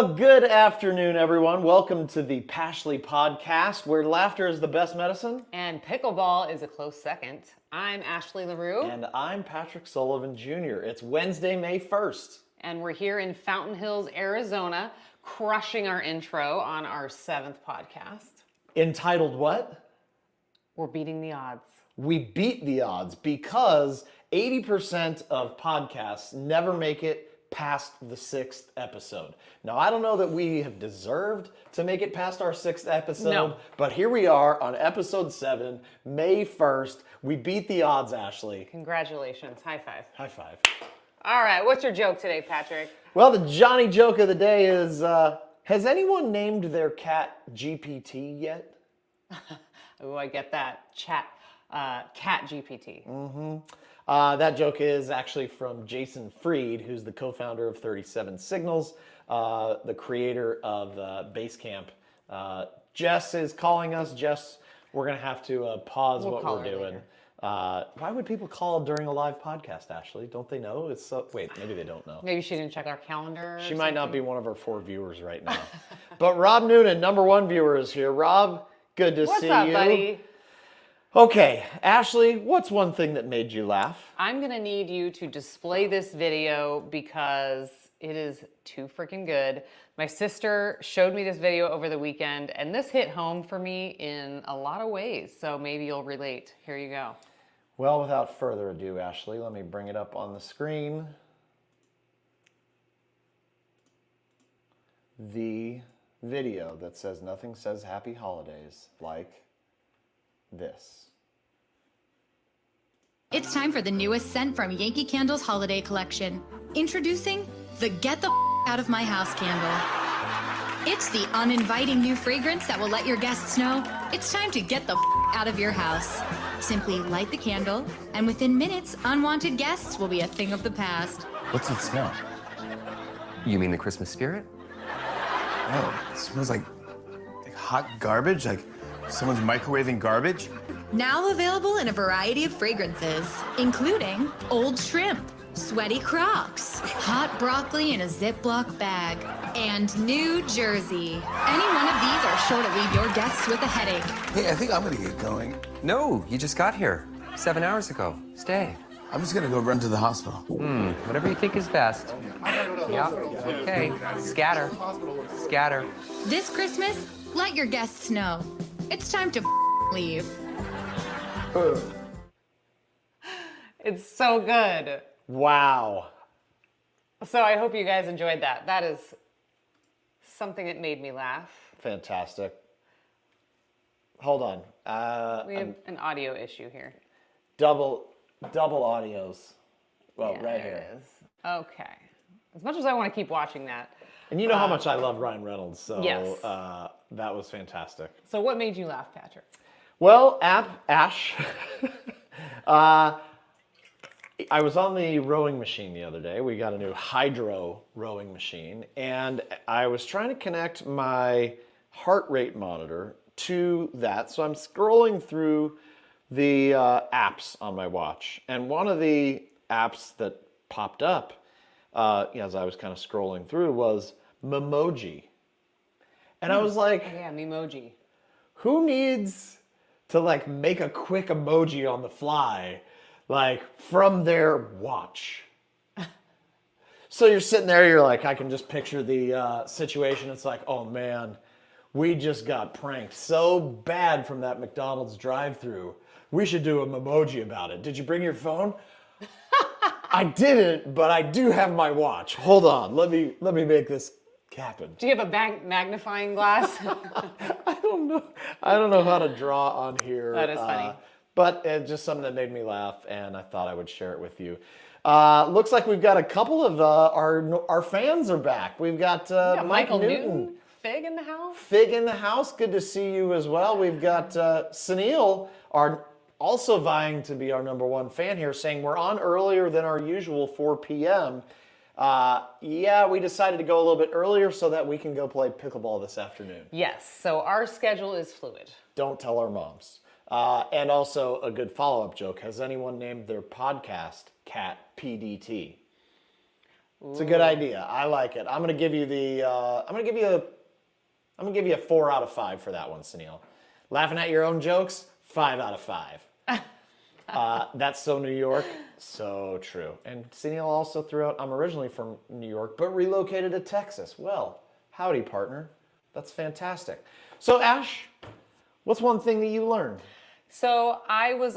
Well, good afternoon, everyone. Welcome to the PASHLEY podcast, where laughter is the best medicine. And pickleball is a close second. I'm Ashley Leroux. And I'm Patrick Sullivan Jr. It's Wednesday, May 1st. And we're here in Fountain Hills, Arizona, crushing our intro on our 7th podcast. Entitled what? We're beating the odds. We beat the odds because 80% of podcasts never make it past the 6th episode. Now, I don't know that we have deserved to make it past our 6th episode, but here we are on episode 7, May 1st. We beat the odds, Ashley. Congratulations. High five. High five. All right, what's your joke today, Patrick? Well, the Johnny joke of the day is, has anyone named their cat GPT yet? Oh, I get that. Cat GPT. That joke is actually from Jason Fried, who's the co-founder of 37 Signals, the creator of Basecamp. Jess is calling us. Jess, we're going to have to pause what we're doing. Why would people call during a live podcast, Ashley? Don't they know? It's so, wait, maybe they don't know. Maybe she didn't check our calendar. She might not be one of our 4 viewers right now. But Rob Noonan, #1 viewer, is here. Rob, good to see you. What's up, buddy? Okay, Ashley, what's one thing that made you laugh? I'm gonna need you to display this video because it is too freaking good. My sister showed me this video over the weekend and this hit home for me in a lot of ways, so maybe you'll relate. Here you go. Well, without further ado, Ashley, let me bring it up on the screen. The video that says nothing says happy holidays like this. It's time for the newest scent from Yankee Candle's holiday collection. Introducing the Get the Out of My House candle. It's the uninviting new fragrance that will let your guests know it's time to get the out of your house. Simply light the candle, and within minutes, unwanted guests will be a thing of the past. What's it smell? You mean the Christmas spirit? Oh, it smells like hot garbage, like someone's microwaving garbage. Now available in a variety of fragrances, including old shrimp, sweaty Crocs, hot broccoli in a Ziploc bag, and New Jersey. Any one of these are sure to leave your guests with a headache. Hey, I think I'm gonna get going. No, you just got here 7 hours ago. Stay. I'm just gonna go run to the hospital. Whatever you think is best. Yeah, okay. Scatter. Scatter. This Christmas, let your guests know it's time to leave. It's so good. Wow. So I hope you guys enjoyed that. That is something that made me laugh. Fantastic. Hold on. We have an audio issue here. Double audios. Well, Yeah, right there here. it is. Okay. As much as I want to keep watching that. And you know how much I love Ryan Reynolds, so Yes. that was fantastic. So what made you laugh, Patrick? Well, Ash, I was on the rowing machine the other day. We got a new hydro rowing machine, and I was trying to connect my heart rate monitor to that. So I'm scrolling through the apps on my watch, and one of the apps that popped up as I was kind of scrolling through was Memoji. And I was like, Yeah, Memoji. who needs to like make a quick emoji on the fly, like from their watch? So you're sitting there, you're like, I can just picture the situation. It's like, oh man, we just got pranked so bad from that McDonald's drive-thru. We should do a Memoji about it. Did you bring your phone? I didn't, but I do have my watch. Hold on, let me make this happen. Do you have a magnifying glass? I don't know how to draw on here. That is funny. But it's just something that made me laugh, and I thought I would share it with you. Looks like we've got a couple of our fans are back. We've got Michael Newton. Fig in the house? Fig in the house. Good to see you as well. We've got Sunil, also vying to be our #1 fan here, saying we're on earlier than our usual 4 p.m. Yeah, we decided to go a little bit earlier so that we can go play pickleball this afternoon. Yes, so our schedule is fluid. Don't tell our moms. And also a good follow-up joke. Has anyone named their podcast Cat PDT? It's a good idea. I like it. I'm gonna give you the. I'm gonna give you a 4 out of 5 for that one, Sunil. Laughing at your own jokes, 5 out of 5. That's so New York, so true. And Sunil also threw out, I'm originally from New York, but relocated to Texas. Well, howdy, partner. That's fantastic. So, Ash, what's one thing that you learned? So I was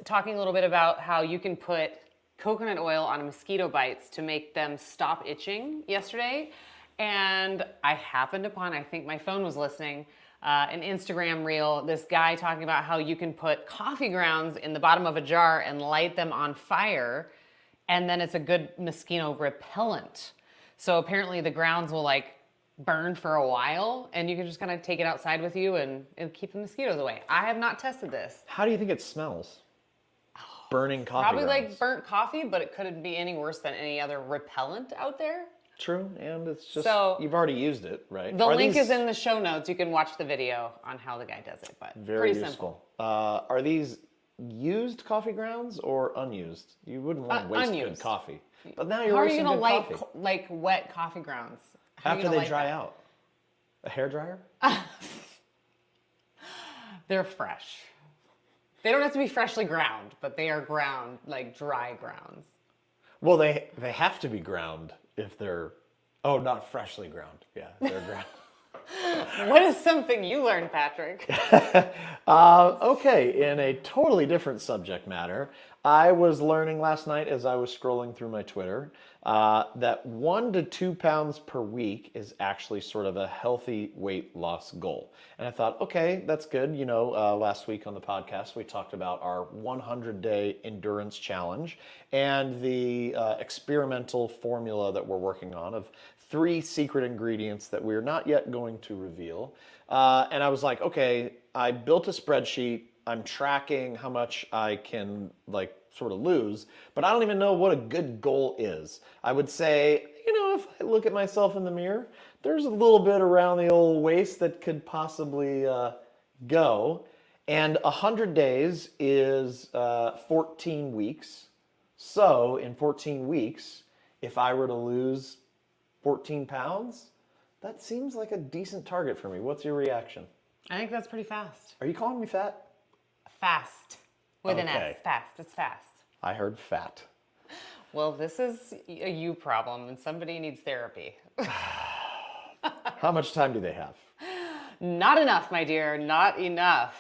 talking a little bit about how you can put coconut oil on mosquito bites to make them stop itching yesterday. And I happened upon, I think my phone was listening, an Instagram reel, this guy talking about how you can put coffee grounds in the bottom of a jar and light them on fire, and then it's a good mosquito repellent. So apparently the grounds will like burn for a while, and you can just kind of take it outside with you and it'll keep the mosquitoes away. I have not tested this. How do you think it smells? Burning coffee Probably grounds. like burnt coffee, but it couldn't be any worse than any other repellent out there. True, and it's just, So, you've already used it, right? The Are link these is in the show notes. You can watch the video on how the guy does it, but very pretty useful. simple. Are these used coffee grounds or unused? You wouldn't want to waste good unused. coffee. But now you're How are you wasting gonna good light coffee. like wet coffee grounds? How are you After gonna they light dry that? out. A hairdryer? They're fresh. They don't have to be freshly ground, but they are ground, like dry grounds. Well, they have to be ground if they're, oh, not freshly ground. Yeah, they're ground. What is something you learned, Patrick? Okay, in a totally different subject matter, I was learning last night as I was scrolling through my Twitter that 1 to 2 pounds per week is actually sort of a healthy weight loss goal. And I thought, okay, that's good. You know, last week on the podcast, we talked about our 100-day endurance challenge and the experimental formula that we're working on of 3 secret ingredients that we're not yet going to reveal. And I was like, okay, I built a spreadsheet. I'm tracking how much I can like sort of lose, but I don't even know what a good goal is. I would say, you know, if I look at myself in the mirror, there's a little bit around the old waist that could possibly go. And 100 days is 14 weeks. So in 14 weeks, if I were to lose 14 pounds, that seems like a decent target for me. What's your reaction? I think that's pretty fast. Are you calling me fat? Fast. With an Okay. S. Fast. It's fast. I heard fat. Well, this is a you problem, and somebody needs therapy. How much time do they have? Not enough, my dear. Not enough.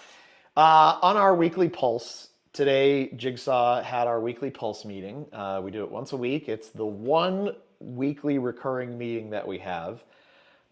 On our weekly pulse, today Jigsaw had our weekly pulse meeting. We do it once a week. It's the one weekly recurring meeting that we have.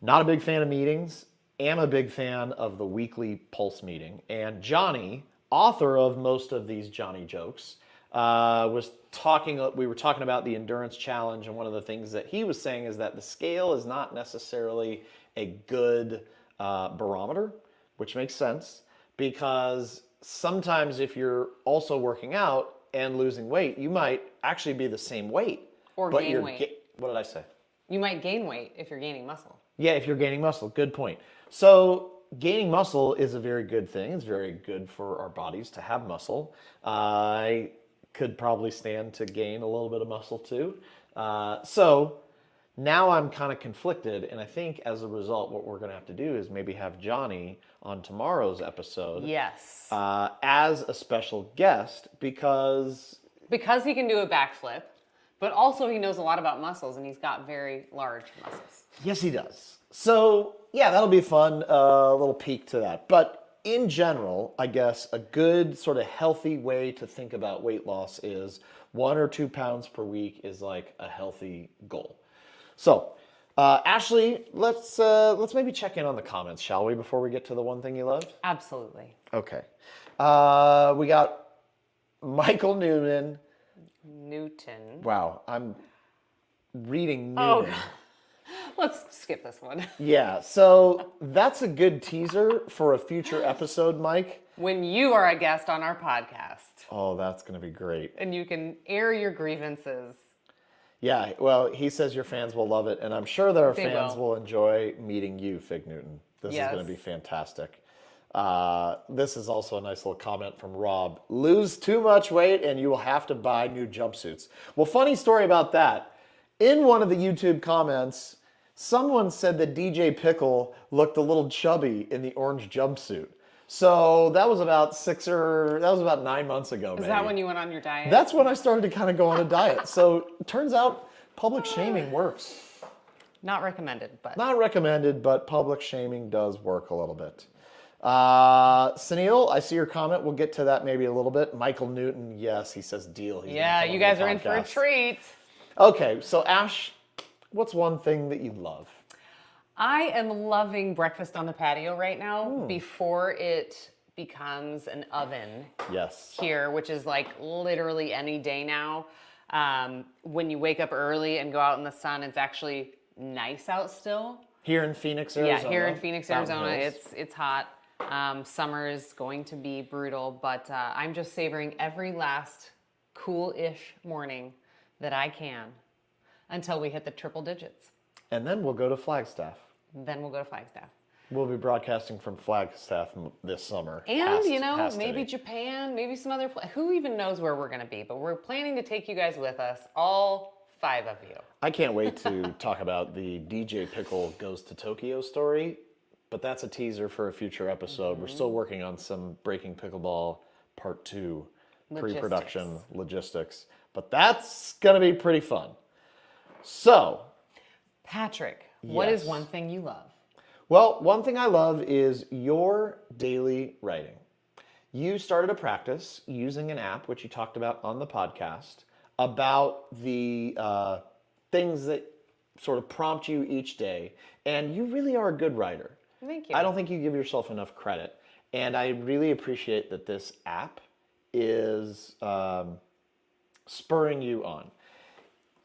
Not a big fan of meetings. Am a big fan of the weekly pulse meeting. And Johnny, author of most of these Johnny jokes, was talking. We were talking about the endurance challenge, and one of the things that he was saying is that the scale is not necessarily a good barometer, which makes sense because sometimes if you're also working out and losing weight, you might actually be the same weight, Or but gain you're weight. What did I say? You might gain weight if you're gaining muscle. Yeah, if you're gaining muscle, good point. So gaining muscle is a very good thing. It's very good for our bodies to have muscle. I could probably stand to gain a little bit of muscle too. So now I'm kind of conflicted, and I think as a result, what we're going to have to do is maybe have Johnny on tomorrow's episode Yes. as a special guest because Because he can do a backflip, but also he knows a lot about muscles, and he's got very large muscles. yes, he does. So, yeah, that'll be fun, little peek to that. But in general, I guess a good sort of healthy way to think about weight loss is 1 or 2 pounds per week is like a healthy goal. So, Ashley, let's maybe check in on the comments, shall we, before we get to the one thing you loved? Absolutely. Okay. We got Michael Newman. Newton. Wow, I'm reading Oh, Newman. Let's skip this one. Yeah, so that's a good teaser for a future episode, Mike. When you are a guest on our podcast Oh, that's going to be great. and you can air your grievances. Yeah, well, he says your fans will love it, and I'm sure that our They fans will. will enjoy meeting you, Fig Newton. This is Yes. going to be fantastic. This is also a nice little comment from Rob. Lose too much weight and you will have to buy new jumpsuits. Well, funny story about that In one of the YouTube comments, someone said that DJ Pickle looked a little chubby in the orange jumpsuit. So that was about 9 months ago. Is that when you went on your diet? That's when I started to kind of go on a diet. So it turns out public shaming works. Not recommended, but. Not recommended, but public shaming does work a little bit. Sunil, I see your comment. We'll get to that maybe a little bit. Michael Newton, yes, he says deal. He's Yeah, you guys are in for a treat. Okay, so Ash, what's one thing that you love? I am loving breakfast on the patio right now before it becomes an oven. Yes. Here, which is like literally any day now. When you wake up early and go out in the sun, it's actually nice out still. Here in Phoenix, Arizona. Yeah, here in Phoenix, Arizona, Mountain Hills. it's hot. Summer is going to be brutal, but I'm just savoring every last cool-ish morning that I can until we hit the triple digits. And then we'll go to Flagstaff. Then we'll go to Flagstaff. We'll be broadcasting from Flagstaff this summer. And, maybe Japan, maybe some other place. Who even knows where we're going to be? But we're planning to take you guys with us, all 5 of you. I can't wait to talk about the DJ Pickle Goes to Tokyo story, but that's a teaser for a future episode. We're still working on some Breaking Pickleball Part 2 pre-production logistics, but that's going to be pretty fun. So, Patrick, what is Yes. one thing you love? well, one thing I love is your daily writing. You started a practice using an app, which you talked about on the podcast, about the things that sort of prompt you each day. And you really are a good writer. Thank you. I don't think you give yourself enough credit. And I really appreciate that this app is spurring you on.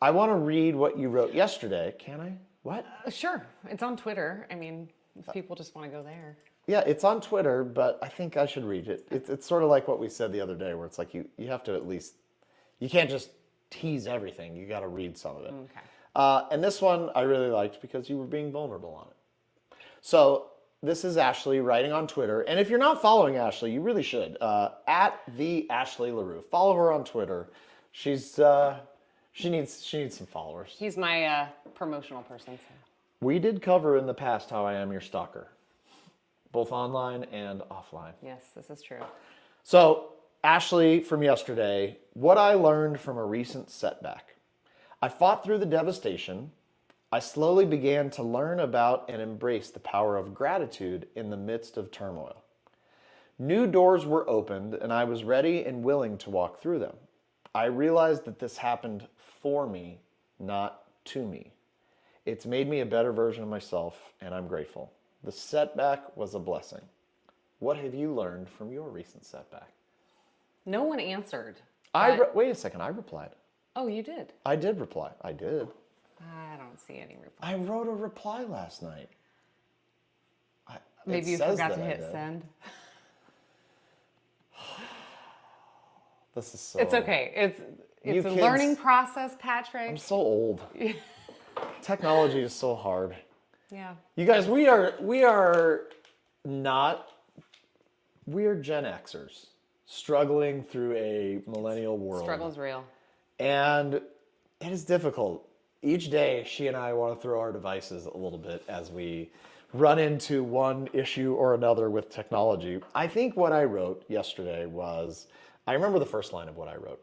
I want to read what you wrote yesterday. Can I? What? Sure. It's on Twitter. I mean, if people just want to go there. Yeah, it's on Twitter, but I think I should read it. It's sort of like what we said the other day, where it's like you have to at least, you can't just tease everything. You got to read some of it. Okay. And this one I really liked because you were being vulnerable on it. So this is Ashley writing on Twitter. And if you're not following Ashley, you really should. At the Ashley Leroux. Follow her on Twitter. She needs some followers. He's my promotional person. So. We did cover in the past how I am your stalker, both online and offline. Yes, this is true. So, Ashley from yesterday, what I learned from a recent setback. I fought through the devastation. I slowly began to learn about and embrace the power of gratitude in the midst of turmoil. New doors were opened, and I was ready and willing to walk through them. I realized that this happened for me, not to me. It's made me a better version of myself, and I'm grateful. The setback was a blessing. What have you learned from your recent setback? No one answered. Wait a second, I replied. Oh, you did? I did reply. I did. I don't see any reply. I wrote a reply last night. Maybe you forgot to hit send. This is so... It's okay. It's You a kids- learning process, Patrick. I'm so old. Technology is so hard. Yeah. You guys, we are Gen Xers struggling through a millennial world. Struggle's real. And it is difficult. Each day, she and I want to throw our devices a little bit as we run into one issue or another with technology. I think what I wrote yesterday was, I remember the first line of what I wrote.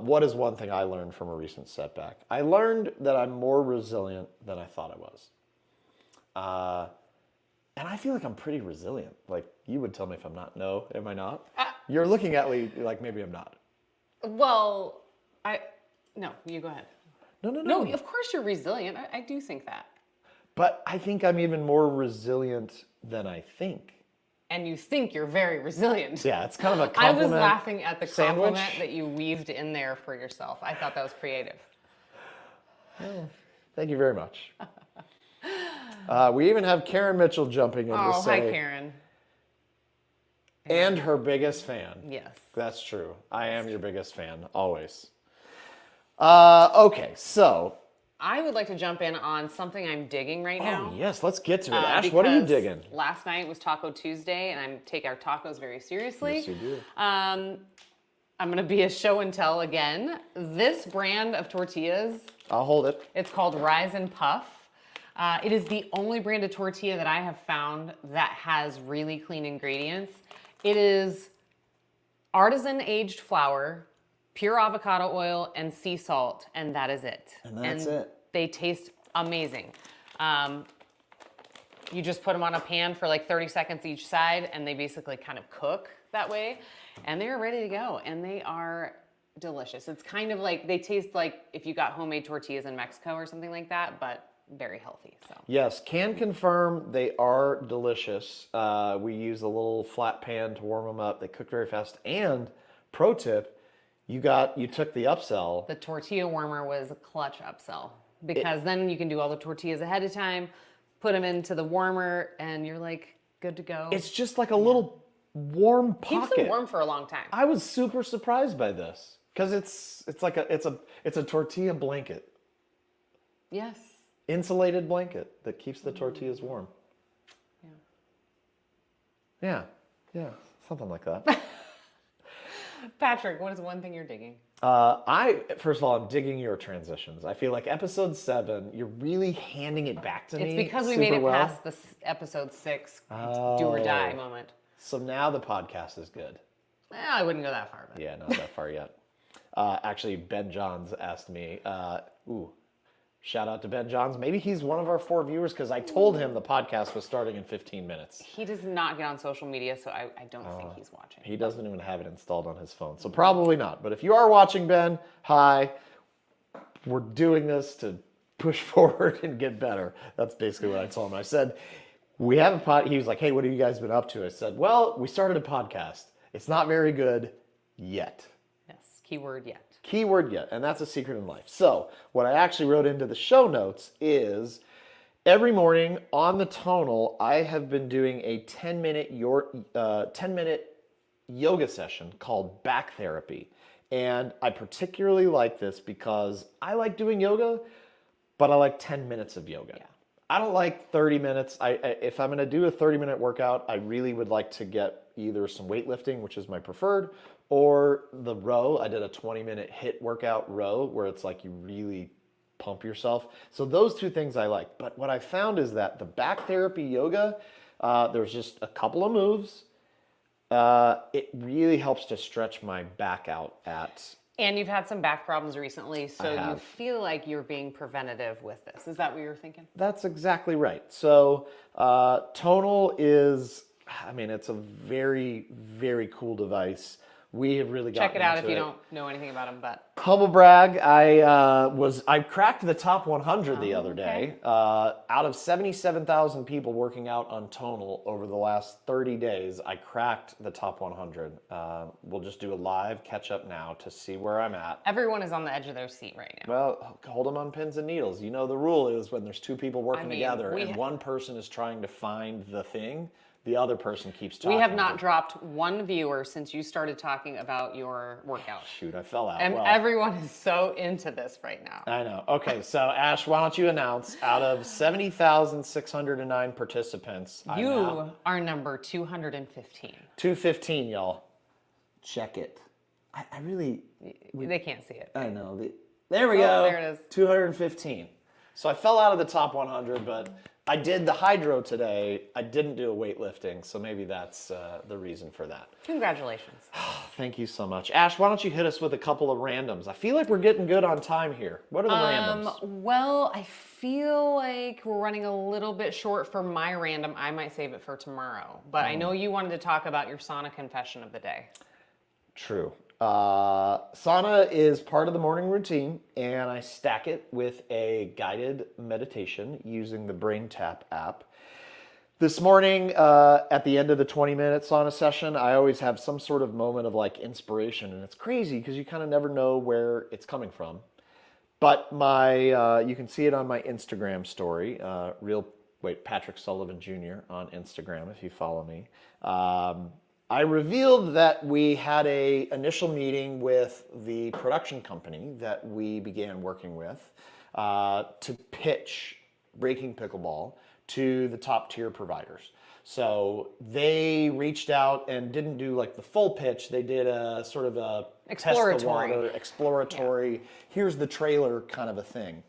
What is one thing I learned from a recent setback? I learned that I'm more resilient than I thought I was. And I feel like I'm pretty resilient. Like, you would tell me if I'm not. No, am I not? You're looking at me like maybe I'm not. Well, no, you go ahead. No. No, of course you're resilient. I do think that. But I think I'm even more resilient than I think. And you think you're very resilient. Yeah, it's kind of a I compliment. was laughing at the sandwich. compliment that you weaved in there for yourself. I thought that was creative. Thank you very much. We even have Karen Mitchell jumping in to Oh, say, hi, Karen. and her biggest fan. Yes. That's true. I am your biggest fan, always. Okay, so. I would like to jump in on something I'm digging right now. Oh, yes, let's get to it. Ash, what are you because digging? Last night was Taco Tuesday, and I take our tacos very seriously. Yes, you do. I'm going to be a show and tell again. This brand of tortillas I'll hold it. It's called Rise and Puff. It is the only brand of tortilla that I have found that has really clean ingredients. It is artisan aged flour, pure avocado oil, and sea salt, and that is it. And that's it. They taste amazing. You just put them on a pan for like 30 seconds each side, and they basically kind of cook that way, and they're ready to go, and they are delicious. It's kind of like, they taste like if you got homemade tortillas in Mexico or something like that, but very healthy. So Yes, can confirm they are delicious. We use a little flat pan to warm them up. They cook very fast. And pro tip, you took the upsell. the tortilla warmer was a clutch upsell, because then you can do all the tortillas ahead of time, put them into the warmer, and you're like good to go. It's just like a little warm Keeps pocket. them warm for a long time. I was super surprised by this because it's like it's a tortilla blanket, Yes. insulated blanket that keeps the tortillas warm. Yeah. Yeah, something like that. Patrick, what is one thing you're digging? First of all, I'm digging your transitions. I feel like episode 7, you're really handing it back to me. It's because we super made it well. past the episode 6 do or die moment. So now the podcast is good. I wouldn't go that far, but Yeah, not that far yet. Actually, Ben Johns asked me, shout out to Ben Johns. Maybe he's one of our 4 viewers because I told him the podcast was starting in 15 minutes. he does not get on social media, so I don't think he's watching. He doesn't even have it installed on his phone, so probably not. But if you are watching, Ben, hi. We're doing this to push forward and get better. That's basically what I told him. I said, we have a pod. He was like, hey, what have you guys been up to? I said, well, we started a podcast. It's not very good yet. Yes, keyword yet. Keyword yet, and that's a secret in life. So what I actually wrote into the show notes is every morning on the Tonal, I have been doing a 10-minute yoga session called back therapy. And I particularly like this because I like doing yoga, but I like 10 minutes of yoga. Yeah. I don't like 30 minutes. If I'm going to do a 30-minute workout, I really would like to get either some weightlifting, which is my preferred, or the row. I did a 20-minute HIIT workout row where it's like you really pump yourself. So those 2 things I like. But what I found is that the back therapy yoga, there's just a couple of moves. It really helps to stretch my back out at... And you've had some back problems recently, so you have. feel like you're being preventative with this. Is that what you're thinking? That's exactly right. So Tonal is, it's a very, very cool device. We have really gotten Check it out if into you don't know anything about them, but Humble brag, I cracked the top 100 the other day. okay. Out of 77,000 people working out on Tonal over the last 30 days, I cracked the top 100. We'll just do a live catch up now to see where I'm at. everyone is on the edge of their seat right now. Well, hold them on pins and needles. You know the rule is when there's 2 people working mean, together we and one person is trying to find the thing, the other person keeps talking. We have not dropped one viewer since you started talking about your workout. Shoot, I fell out. And Well, everyone is so into this right now. I know. Okay, so Ash, why don't you announce out of 70,609 participants, I'm You now are number 215. 215, y'all. Check it. I really, They can't see it. I know. There we go. There it is. 215. So I fell out of the top 100, but I did the hydro today. I didn't do a weightlifting, so maybe that's the reason for that. Congratulations. Thank you so much. Ash, why don't you hit us with a couple of randoms? I feel like we're getting good on time here. What are the randoms? Well, I feel like we're running a little bit short for my random. I might save it for tomorrow. But I know you wanted to talk about your sauna confession of the day. True. Sauna is part of the morning routine, and I stack it with a guided meditation using the Brain Tap app. This morning, at the end of the 20-minute sauna session, I always have some sort of moment of like inspiration, and it's crazy because you kind of never know where it's coming from. But you can see it on my Instagram story, Patrick Sullivan Jr. on Instagram if you follow me. I revealed that we had an initial meeting with the production company that we began working with to pitch Breaking Pickleball to the top tier providers. So they reached out and didn't do like the full pitch. They did a sort of a test the Exploratory. water, exploratory. Here's the trailer kind of a thing.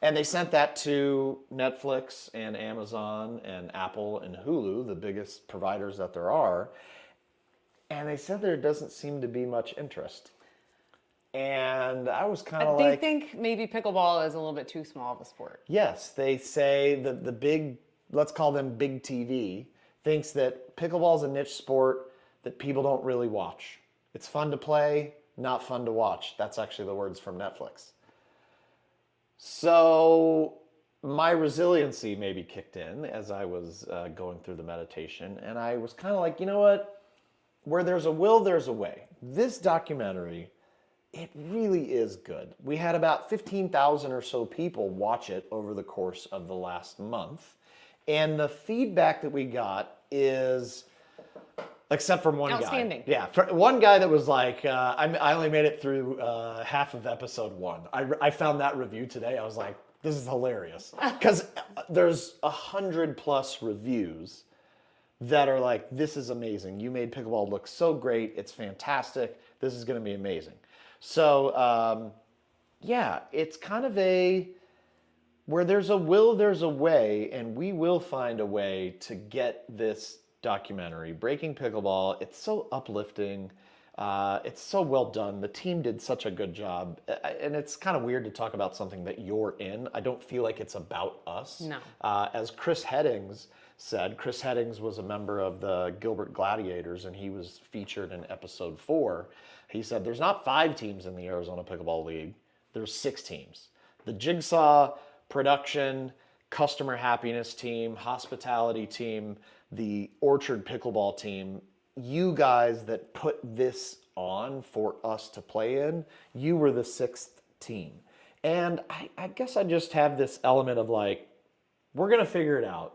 And they sent that to Netflix and Amazon and Apple and Hulu, the biggest providers that there are. And they said there doesn't seem to be much interest. And I was kind of They like... think maybe pickleball is a little bit too small of a sport. Yes, they say the big, let's call them big TV, thinks that pickleball is a niche sport that people don't really watch. It's fun to play, not fun to watch. That's actually the words from Netflix. So my resiliency maybe kicked in as I was going through the meditation, and I was kind of like, you know what? Where there's a will, there's a way. This documentary, it really is good. We had about 15,000 or so people watch it over the course of the last month, and the feedback that we got is... Except from one Outstanding. guy. Yeah, one guy that was like, I only made it through half of episode 1. I found that review today. I was like, this is hilarious. Because there's 100+ reviews that are like, this is amazing. You made pickleball look so great. It's fantastic. This is going to be amazing. So, yeah, it's kind of where there's a will, there's a way, and we will find a way to get this documentary, Breaking Pickleball. It's so uplifting. It's so well done. The team did such a good job. And it's kind of weird to talk about something that you're in. I don't feel like it's about us. No. As Chris Headings said, Chris Headings was a member of the Gilbert Gladiators, and he was featured in episode 4. He said, there's not 5 teams in the Arizona Pickleball League. There's 6 teams. The Jigsaw, production, customer happiness team, hospitality team, the Orchard Pickleball team, you guys that put this on for us to play in, you were the 6th team. And I guess I just have this element of like, we're going to figure it out.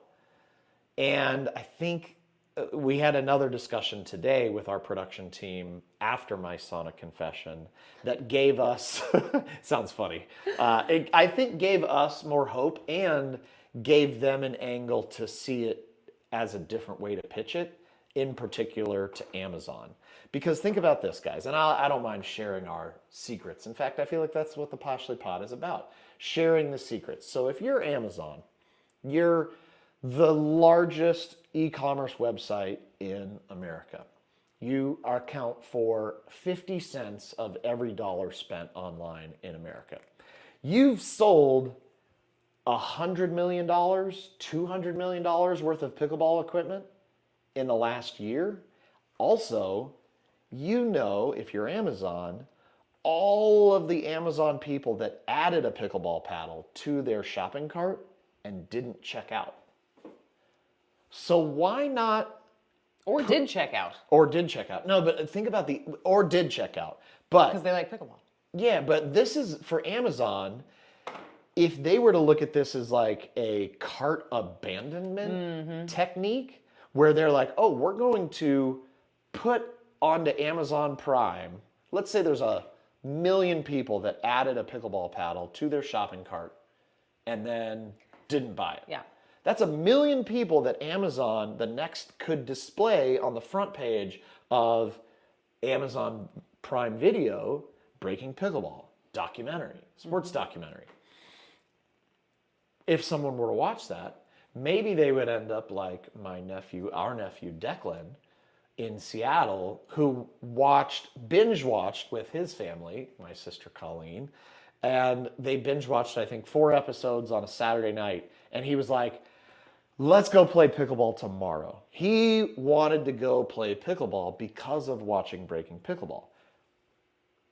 And I think we had another discussion today with our production team after my sauna confession that gave us, sounds funny, I think gave us more hope and gave them an angle to see it as a different way to pitch it, in particular to Amazon. Because think about this, guys, and I don't mind sharing our secrets. In fact, I feel like that's what the PASHLEY Pod is about, sharing the secrets. So if you're Amazon, you're the largest e-commerce website in America. You account for 50 cents of every dollar spent online in America. You've sold $100 million, $200 million worth of pickleball equipment in the last year. Also, you know, if you're Amazon, all of the Amazon people that added a pickleball paddle to their shopping cart and didn't check out. So why not... Or did check out. Or did check out. No, but think about or did check out. But Because they like pickleball. yeah, but this is, for Amazon... If they were to look at this as like a cart abandonment technique, where they're like, oh, we're going to put onto Amazon Prime, let's say there's 1 million people that added a pickleball paddle to their shopping cart and then didn't buy it. Yeah. That's 1 million people that Amazon the next could display on the front page of Amazon Prime Video, Breaking Pickleball, documentary, sports documentary. If someone were to watch that, maybe they would end up like our nephew Declan in Seattle, who binge watched with his family, my sister Colleen, and they binge watched, I think, 4 episodes on a Saturday night, and he was like, let's go play pickleball tomorrow. He wanted to go play pickleball because of watching Breaking Pickleball.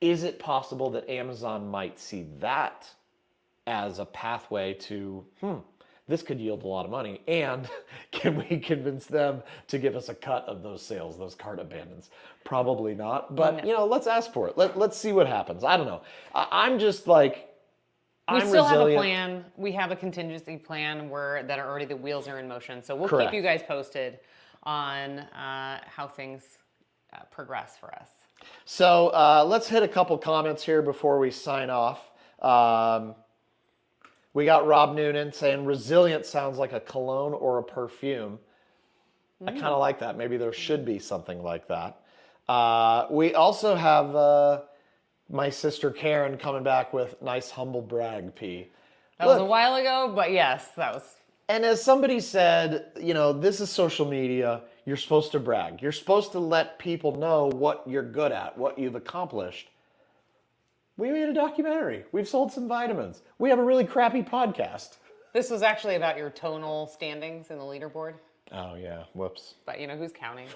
Is it possible that Amazon might see that as a pathway to, this could yield a lot of money, and can we convince them to give us a cut of those sales, those cart abandons? Probably not, but you know, let's ask for it. Let's see what happens. I don't know. I'm just like, We I'm still have a resilient. plan. We have a contingency plan that are already, the wheels are in motion. So we'll Correct. keep you guys posted on how things progress for us. So let's hit a couple comments here before we sign off. We got Rob Noonan saying resilient sounds like a cologne or a perfume. I kind of like that. Maybe there should be something like that. We also have my sister Karen coming back with nice humble brag, P. That was a while ago, but yes, that was. And as somebody said, you know, this is social media. You're supposed to brag. You're supposed to let people know what you're good at, what you've accomplished. We made a documentary. We've sold some vitamins. We have a really crappy podcast. This was actually about your tonal standings in the leaderboard. Oh, yeah. Whoops. But you know, who's counting?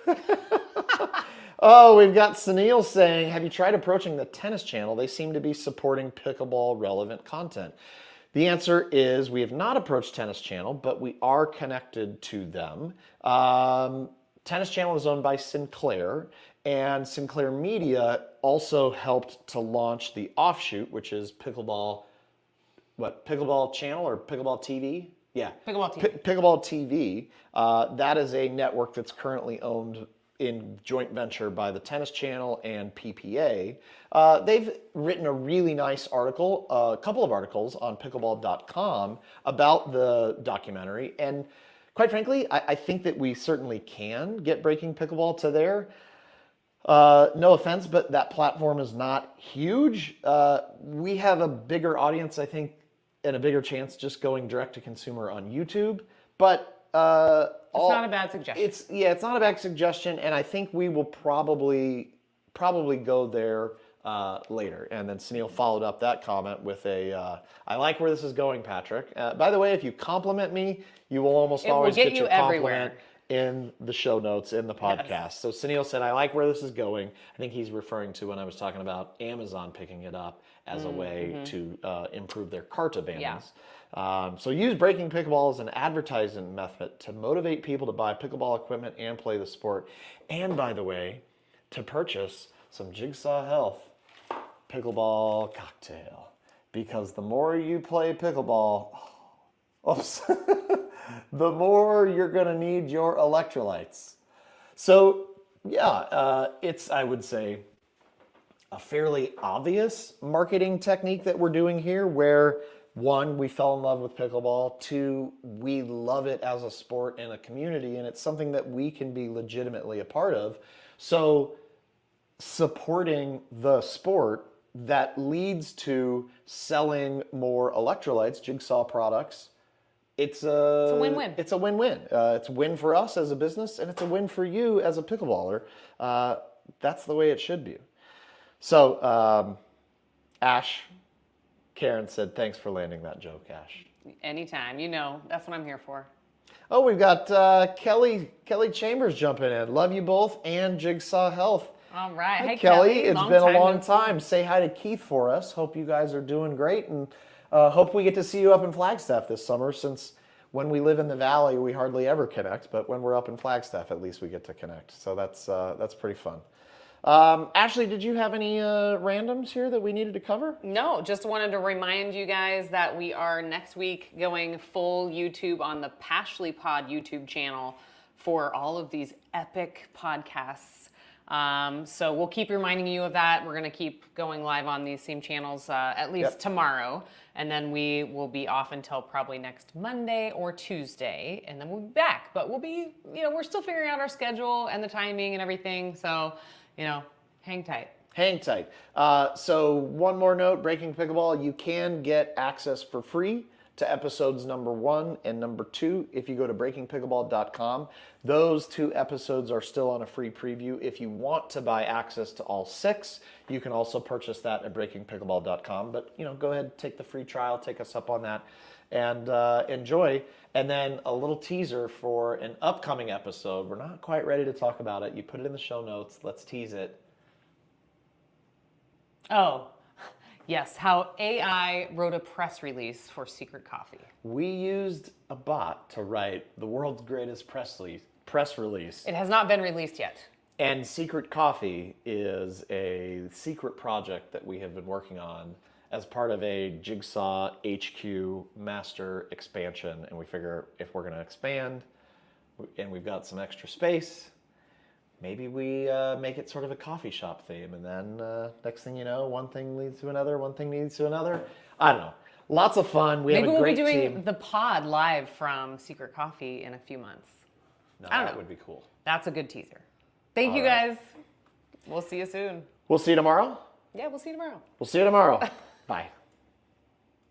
Oh, we've got Sunil saying, have you tried approaching the tennis channel? They seem to be supporting pickleball relevant content. The answer is we have not approached Tennis Channel, but we are connected to them. Tennis Channel is owned by Sinclair, and Sinclair Media also helped to launch the offshoot, which is Pickleball Channel or Pickleball TV? Yeah. Pickleball TV. Pickleball TV. That is a network that's currently owned in joint venture by the Tennis Channel and PPA. They've written a really nice article, a couple of articles on pickleball.com about the documentary. And quite frankly, I think that we certainly can get Breaking Pickleball to there. No offense, but that platform is not huge. We have a bigger audience, I think, and a bigger chance just going direct to consumer on YouTube. But it's not a bad suggestion. It's not a bad suggestion, and I think we will probably go there later. And then Sunil followed up that comment with a, I like where this is going, Patrick. By the way, if you compliment me, you will almost always get your compliment in the show notes in the podcast. Yes. So Sunil said, I like where this is going. I think he's referring to when I was talking about Amazon picking it up as a way to improve their cart abandons. Yeah. So use Breaking Pickleball as an advertising method to motivate people to buy pickleball equipment and play the sport. And by the way, to purchase some Jigsaw Health pickleball cocktail. Because the more you play pickleball, the more you're going to need your electrolytes. So yeah, it's, I would say, a fairly obvious marketing technique that we're doing here where, one, we fell in love with pickleball. Two, we love it as a sport and a community, and it's something that we can be legitimately a part of. So supporting the sport that leads to selling more electrolytes, Jigsaw products, it's a win-win. It's a win-win. It's a win for us as a business, and it's a win for you as a pickleballer. That's the way it should be. So, Ash, Karen said, thanks for landing that joke, Ash. Anytime. You know, that's what I'm here for. Oh, we've got Kelly Chambers jumping in. Love you both and Jigsaw Health. All right. Hey, Kelly. It's been a long time. Say hi to Keith for us. Hope you guys are doing great, and hope we get to see you up in Flagstaff this summer, since when we live in the valley, we hardly ever connect, but when we're up in Flagstaff, at least we get to connect. So that's pretty fun. Ashley, did you have any randoms here that we needed to cover? No, just wanted to remind you guys that we are next week going full YouTube on the PASHLEY Pod YouTube channel for all of these epic podcasts. So we'll keep reminding you of that. We're going to keep going live on these same channels at least tomorrow. And then we will be off until probably next Monday or Tuesday. And then we'll be back. But we'll be, we're still figuring out our schedule and the timing and everything. So, hang tight. Hang tight. So one more note, Breaking Pickleball, you can get access for free to episodes number 1 and number 2 if you go to breakingpickleball.com. Those 2 episodes are still on a free preview. If you want to buy access to all 6, you can also purchase that at breakingpickleball.com. But go ahead, take the free trial, take us up on that, and enjoy. And then a little teaser for an upcoming episode. We're not quite ready to talk about it. You put it in the show notes. Let's tease it. Oh, yes, how AI wrote a press release for Secret Coffee. We used a bot to write the world's greatest press release. It has not been released yet. And Secret Coffee is a secret project that we have been working on as part of a Jigsaw HQ master expansion. And we figure if we're going to expand and we've got some extra space, maybe we make it sort of a coffee shop theme. And then next thing you know, one thing leads to another, one thing leads to another. I don't know. Lots of fun. We have a great team. Maybe we'll be doing the pod live from Secret Coffee in a few months. No, that would be cool. That's a good teaser. Thank you guys. We'll see you soon. We'll see you tomorrow. Yeah, we'll see you tomorrow. We'll see you tomorrow. Bye.